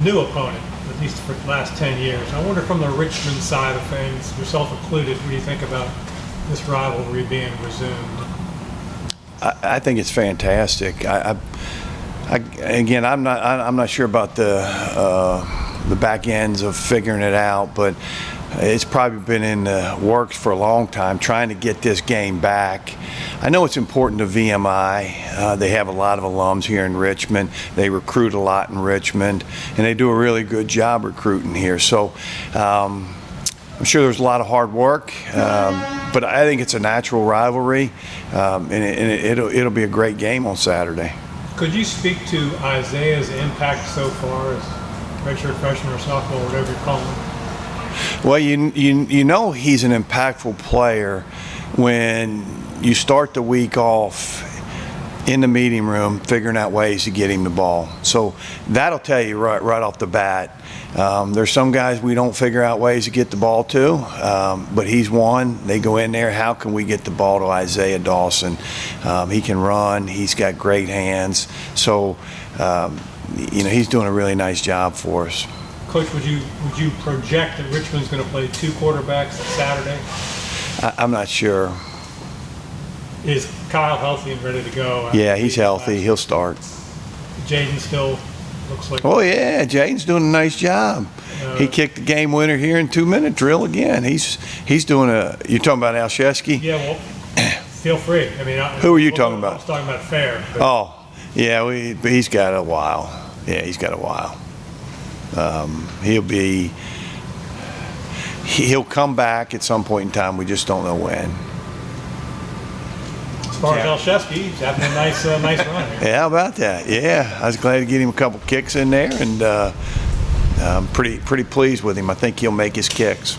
new opponent, at least for the last 10 years. I wonder from the Richmond side of things, yourself included, what do you think about this rivalry being resumed? I think it's fantastic. Again, I'm not sure about the back ends of figuring it out, but it's probably been in the works for a long time, trying to get this game back. I know it's important to VMI. They have a lot of alums here in Richmond. They recruit a lot in Richmond, and they do a really good job recruiting here. So I'm sure there's a lot of hard work, but I think it's a natural rivalry, and it'll be a great game on Saturday. Could you speak to Isaiah's impact so far as redshirt freshman or sophomore, whatever you call him? Well, you know he's an impactful player when you start the week off in the meeting room figuring out ways to get him the ball. So that'll tell you right off the bat. There's some guys we don't figure out ways to get the ball to, but he's one. They go in there, how can we get the ball to Isaiah Dawson? He can run, he's got great hands. So, he's doing a really nice job for us. Coach, would you project that Richmond's going to play two quarterbacks Saturday? I'm not sure. Is Kyle healthy and ready to go? Yeah, he's healthy. He'll start. Jaden still looks like. Oh yeah, Jaden's doing a nice job. He kicked the game winner here in 2-minute drill again. He's doing a. You're talking about Alszewski? Yeah, well, feel free. I mean, who are you talking about? I was talking about Fair. Oh, yeah, but he's got a while. Yeah, he's got a while. He'll come back at some point in time. We just don't know when. As far as Alszewski, he's having a nice run here. Yeah, how about that? Yeah, I was glad to get him a couple kicks in there, and I'm pretty pleased with him. I think he'll make his kicks.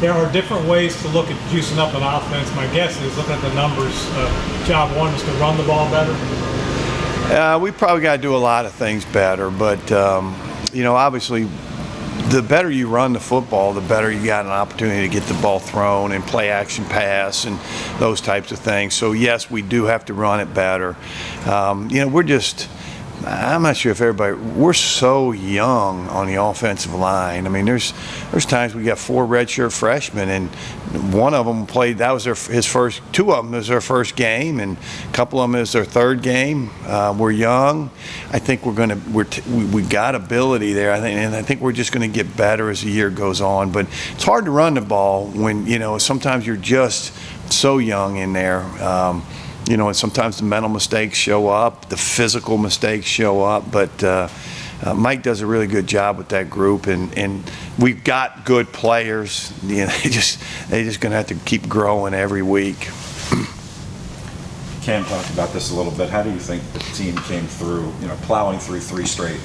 There are different ways to look at juicing up an offense. My guess is, looking at the numbers, job one is to run the ball better. We probably got to do a lot of things better, but obviously, the better you run the football, the better you got an opportunity to get the ball thrown and play action pass and those types of things. So yes, we do have to run it better. I'm not sure if we're so young on the offensive line. I mean, there's times we got 4 redshirt freshmen, and one of them played, that was his first, 2 of them is their first game, and a couple of them is their 3rd game. We're young. I think we got ability there. I think we're just going to get better as the year goes on. But it's hard to run the ball when, sometimes you're just so young in there. And sometimes the mental mistakes show up, the physical mistakes show up, but Mike does a really good job with that group, and we've got good players. They're just going to have to keep growing every week. Cam talked about this a little bit. How do you think the team came through, plowing through 3 straight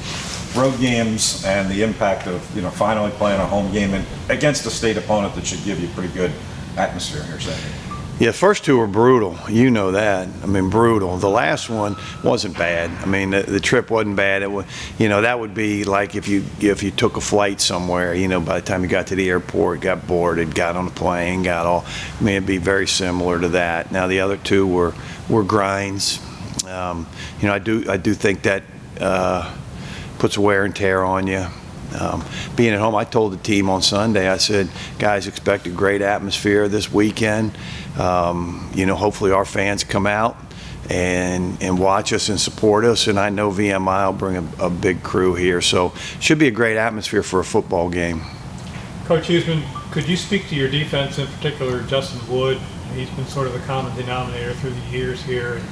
road games and the impact of, finally playing a home game and against a state opponent that should give you a pretty good atmosphere here Saturday? Yeah, the first 2 were brutal. You know that. I mean, brutal. The last one wasn't bad. I mean, the trip wasn't bad. It was, that would be like if you took a flight somewhere. By the time you got to the airport, got boarded, got on the plane, it'd be very similar to that. Now the other 2 were grinds. I do think that puts wear and tear on you. Being at home, I told the team on Sunday, I said, guys, expect a great atmosphere this weekend. Hopefully our fans come out and watch us and support us, and I know VMI will bring a big crew here. So it should be a great atmosphere for a football game. Coach Huseman, could you speak to your defense, in particular Justin Wood? He's been sort of the common denominator through the years here, and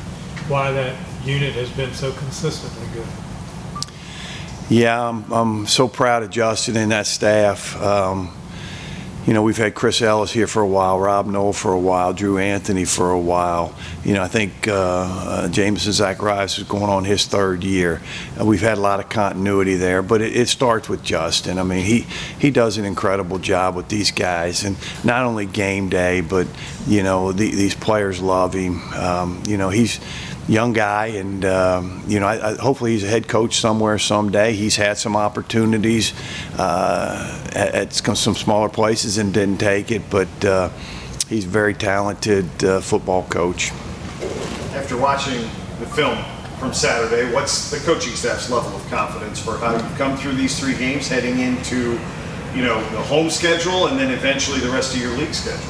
why that unit has been so consistently good. Yeah, I'm so proud of Justin and that staff. We've had Chris Ellis here for a while, Rob Knoll for a while, Drew Anthony for a while. I think Jameson Zacharias is going on his 3rd year. We've had a lot of continuity there, but it starts with Justin. I mean, he does an incredible job with these guys, and not only game day, but these players love him. He's young guy, and hopefully he's a head coach somewhere someday. He's had some opportunities at some smaller places and didn't take it, but he's a very talented football coach. After watching the film from Saturday. What's the coaching staff's level of confidence for how you've come through these 3 games heading into, the home schedule and then eventually the rest of your league schedule?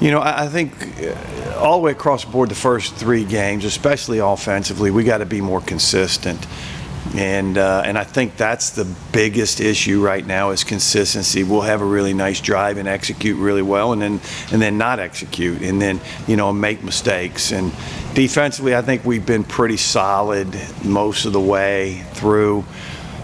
I think all the way across the board, the first 3 games, especially offensively, we got to be more consistent. And I think that's the biggest issue right now is consistency. We'll have a really nice drive and execute really well, and then not execute, and then make mistakes. And defensively, I think we've been pretty solid most of the way through.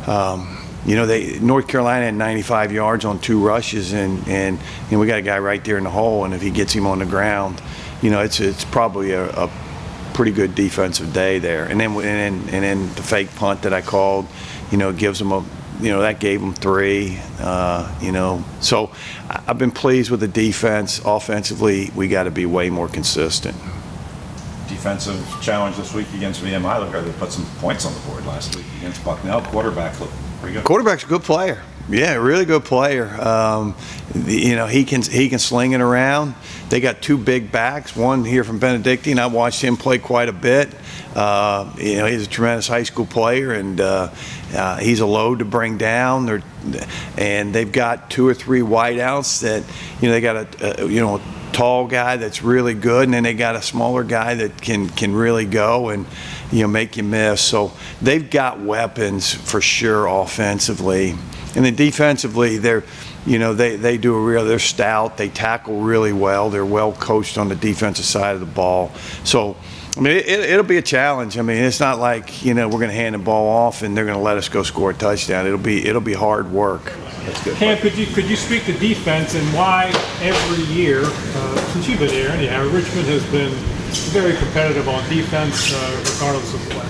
North Carolina had 95 yards on 2 rushes, and we got a guy right there in the hole, and if he gets him on the ground, it's probably a pretty good defensive day there. And then the fake punt that I called, gives them that gave them 3. So I've been pleased with the defense. Offensively, we got to be way more consistent. Defensive challenge this week against VMI. Look, they put some points on the board last week against Bucknell. Quarterback looked pretty good. Quarterback's a good player. Yeah, really good player. He can sling it around. They got 2 big backs. One here from Benedictine. I watched him play quite a bit. He's a tremendous high school player, and he's a load to bring down. And they've got 2 or 3 wideouts that they got a tall guy that's really good, and then they got a smaller guy that can really go and make you miss. So they've got weapons for sure offensively. And then defensively, they're stout. They tackle really well. They're well coached on the defensive side of the ball. So, it'll be a challenge. It's not like we're going to hand the ball off and they're going to let us go score a touchdown. It'll be hard work. That's good. Cam, could you speak to defense and why every year since you've been here, anyhow, Richmond has been very competitive on defense, regardless of play?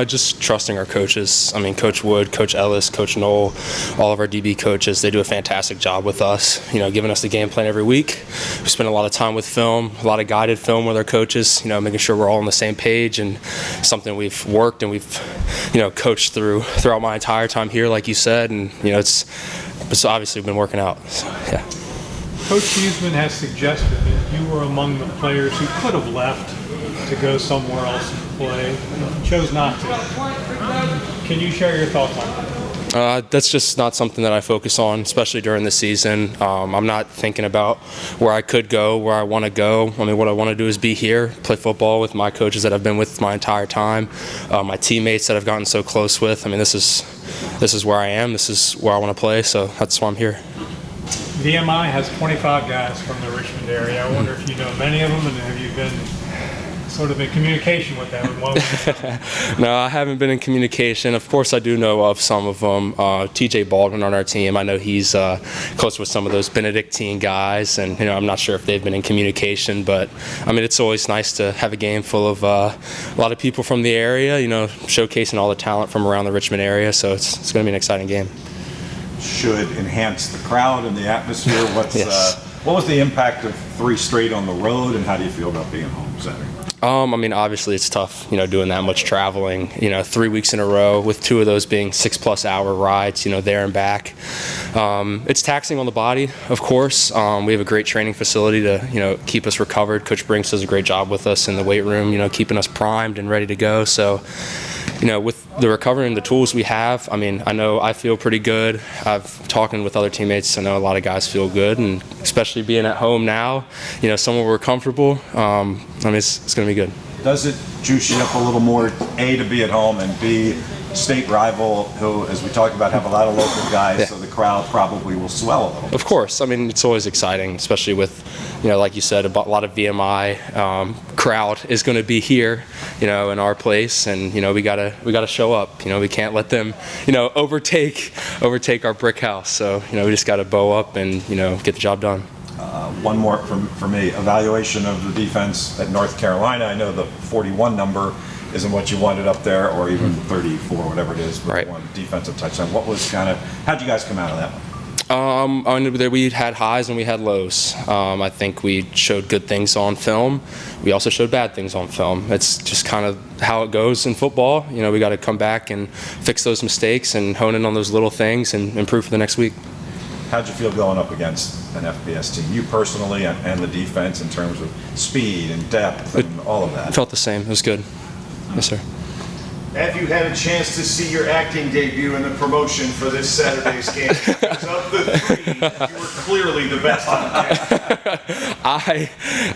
Just trusting our coaches. Coach Wood, Coach Ellis, Coach Knoll, all of our DB coaches, they do a fantastic job with us, giving us the game plan every week. We spend a lot of time with film, a lot of guided film with our coaches, making sure we're all on the same page, and something we've worked and we've, coached throughout my entire time here, like you said, and, it's obviously been working out. So, yeah. Coach Huseman has suggested that you were among the players who could have left to go somewhere else and play, chose not to. Can you share your thoughts on that? That's just not something that I focus on, especially during the season. I'm not thinking about where I could go, where I want to go. What I want to do is be here, play football with my coaches that I've been with my entire time, my teammates that I've gotten so close with. This is where I am. This is where I want to play, so that's why I'm here. VMI has 25 guys from the Richmond area. I wonder if you know many of them, and have you been sort of in communication with them? No, I haven't been in communication. Of course, I do know of some of them. TJ Baldwin on our team, I know he's close with some of those Benedictine guys, and I'm not sure if they've been in communication, but it's always nice to have a game full of a lot of people from the area, showcasing all the talent from around the Richmond area, so it's going to be an exciting game. Should enhance the crowd and the atmosphere. Yes. What was the impact of 3 straight on the road, and how do you feel about being home Saturday? Obviously it's tough, doing that much traveling, 3 weeks in a row, with 2 of those being 6+ hour rides, there and back. It's taxing on the body, of course. We have a great training facility to, keep us recovered. Coach Brinks does a great job with us in the weight room, keeping us primed and ready to go. So, with the recovery and the tools we have, I know I feel pretty good. I've talking with other teammates. I know a lot of guys feel good, and especially being at home now, somewhere we're comfortable. It's going to be good. Does it juice you up a little more, A, to be at home, and B, state rival who, as we talked about, have a lot of local guys, yeah. So the crowd probably will swell a little bit. Of course. It's always exciting, especially with, like you said, a lot of VMI crowd is going to be here, in our place, and we gotta show up. We can't let them, overtake our brick house. So we just got to bow up and get the job done. One more for me. Evaluation of the defense at North Carolina. I know the 41 number isn't what you wanted up there, or even 34, whatever it is, but right. One defensive touchdown. What was how'd you guys come out of that one? We had highs and we had lows. I think we showed good things on film. We also showed bad things on film. It's just kind of how it goes in football. We got to come back and fix those mistakes and hone in on those little things and improve for the next week. How'd you feel going up against an FBS team? You personally and the defense in terms of speed and depth and all of that? It felt the same. It was good. Yes, sir. Have you had a chance to see your acting debut in the promotion for this Saturday's game? Because of the three, you were clearly the best on camera.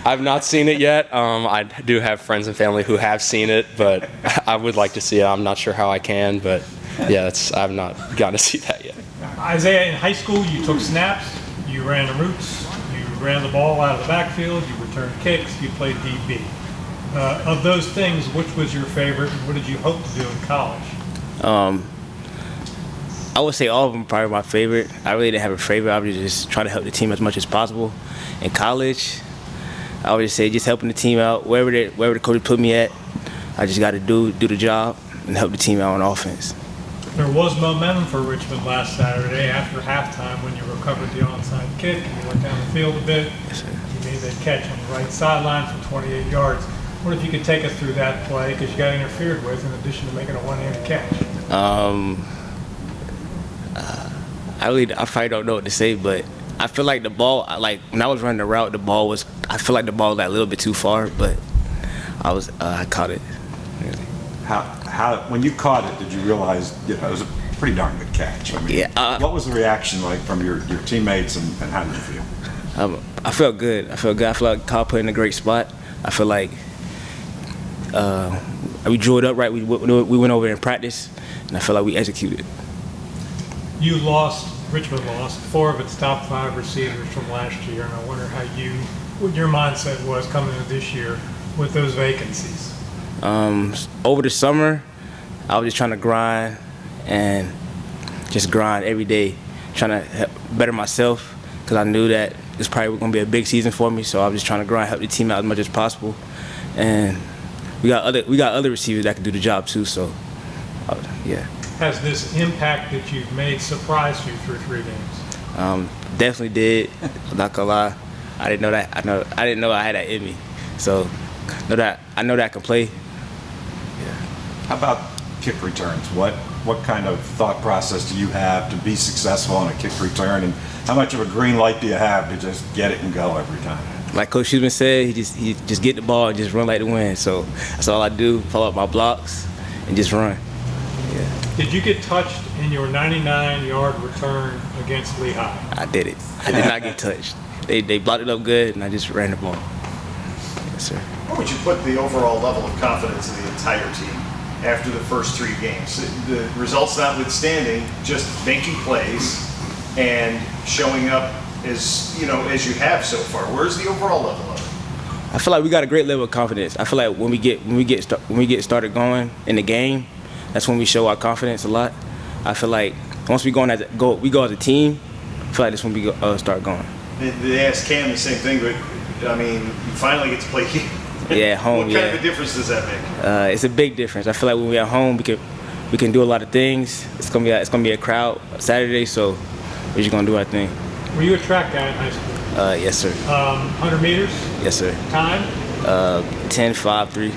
I've not seen it yet. I do have friends and family who have seen it, but I would like to see it. I'm not sure how I can, but yeah, I've not gotten to see that yet. Isaiah, in high school, you took snaps, you ran the routes, you ran the ball out of the backfield, you returned kicks, you played DB. Of those things, which was your favorite, and what did you hope to do in college? I would say all of them probably my favorite. I really didn't have a favorite. I was just trying to help the team as much as possible. In college, I would just say just helping the team out wherever the coach put me at. I just got to do the job and help the team out on offense. There was momentum for Richmond last Saturday after halftime when you recovered the onside kick and you went down the field a bit. Yes, sir. You made that catch on the right sideline for 28 yards. What if you could take us through that play because you got interfered with in addition to making a one-handed catch? I probably don't know what to say, but I feel like the ball, like when I was running the route, I feel like the ball was like a little bit too far, but I caught it. Really. How when you caught it, did you realize it was a pretty darn good catch? I mean, Yeah, what was the reaction like from your teammates, and how did you feel? I felt good. I feel like Kyle put in a great spot. I feel like we drew it up right. We went over in practice, and I feel like we executed. Richmond lost 4 of its top 5 receivers from last year, and I wonder what your mindset was coming into this year with those vacancies. Over the summer, I was just trying to grind and just grind every day, trying to better myself because I knew that it's probably going to be a big season for me. So I was just trying to grind, help the team out as much as possible, and we got other receivers that can do the job too. So yeah. Has this impact that you've made surprised you through 3 games? Definitely did. I'm not gonna lie. I didn't know that. I didn't know I had that in me. So I know that I can play. How about kick returns? What kind of thought process do you have to be successful on a kick return, and how much of a green light do you have to just get it and go every time? Like Coach Huseman said, he just get the ball and just run like the wind. So that's all I do. Follow up my blocks and just run. Yeah. Did you get touched in your 99-yard return against Lehigh? I did it. I did not get touched. They blocked it up good, and I just ran the ball. Yes, sir. Where would you put the overall level of confidence of the entire team after the first 3 games? The results notwithstanding, just making plays and showing up as you have so far. Where's the overall level of it? I feel like we got a great level of confidence. I feel like when we get started going in the game, that's when we show our confidence a lot. I feel like once we go as a team, I feel like that's when we start going. They asked Cam the same thing, but I mean, you finally get to play here. Yeah, home. What kind of a difference does that make? It's a big difference. I feel like when we're at home, we can do a lot of things. It's gonna be a crowd Saturday, so we're just gonna do our thing. Were you a track guy in high school? Yes, sir. 100 meters? Yes, sir. Time? 10, 5, 3.